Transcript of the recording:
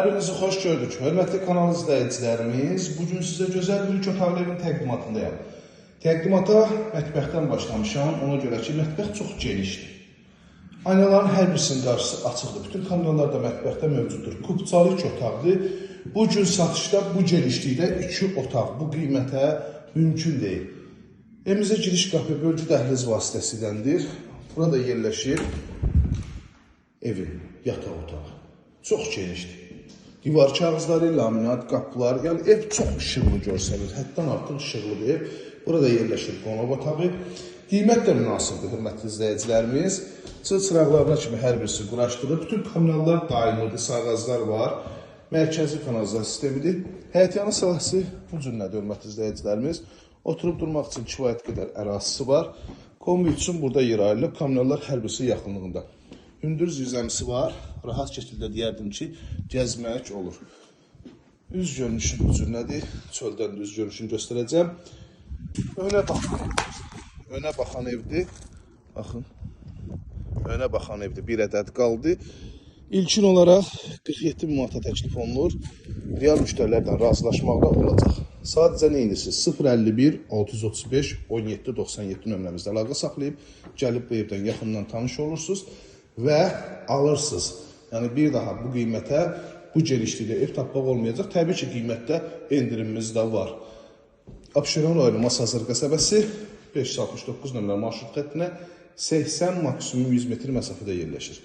birinizi xoş gördük. Hörmətli kanal izləyicilərimiz, bugün sizə gözəl bir ilk otaqlı evin təqdimatındayım. Təqdimata mətbəxdən başlamışam, ona görə ki, mətbəx çox genişdir. Aynaların hər birisinin qarşısı açıqdır. Bütün kameralar da mətbəxdə mövcuddur. Kubcalı iki otaqdır. Bugün satışda bu genişlikdə iki otaq bu qiymətə mümkün deyil. Evimizə giriş qapı bölgü dəhliz vasitəsiyləndir. Burada yerləşir evin yataq otağı. Çox genişdir. Divar kağızları, laminat, qapılar, yəni ev çox işıqlı görsənir. Həddən artıq işıqlı bir ev. Burada yerləşir qonaq otağı. Qiymət də münasibdir, hörmətli izləyicilərimiz. Çırağlarına kimi hər birisi quraşdırılır. Bütün kanallar daimidir, sağazlar var. Mərkəzi kanalizasiya sistemidir. Həyətyanı sahəsi bu cürlədir, hörmətli izləyicilərimiz. Oturub durmaq üçün kifayət qədər ərazisi var. Kombi üçün burada yer ayrılıb. Kanallar hər birisi yaxınlığında. Hündür zirzəmisi var. Rahat şəkildə deyərdim ki, gəzmək olur. Üz görünüşü bu cürlədir. Çöldən düz görünüşünü göstərəcəm. Önə baxan evdir. Baxın. Önə baxan evdir. Bir ədəd qaldı. İlkin olaraq 47 manata təklif olunur. Real müştərilərdən razılaşmaqda olacaq. Sadəcə neyinirsiniz? 051 635 17 97 nömrəmizdə əlaqə saxlayıb, gəlib bu evdən yaxından tanış olursunuz və alırsınız. Yəni bir daha bu qiymətə, bu genişlikdə ev tapmaq olmayacaq. Təbii ki, qiymətdə endirimimiz də var. Abşeron rayonu Masazır qəsəbəsi 569 nömrə marşrut xəttinə 80 maksimum 100 metr məsafədə yerləşir.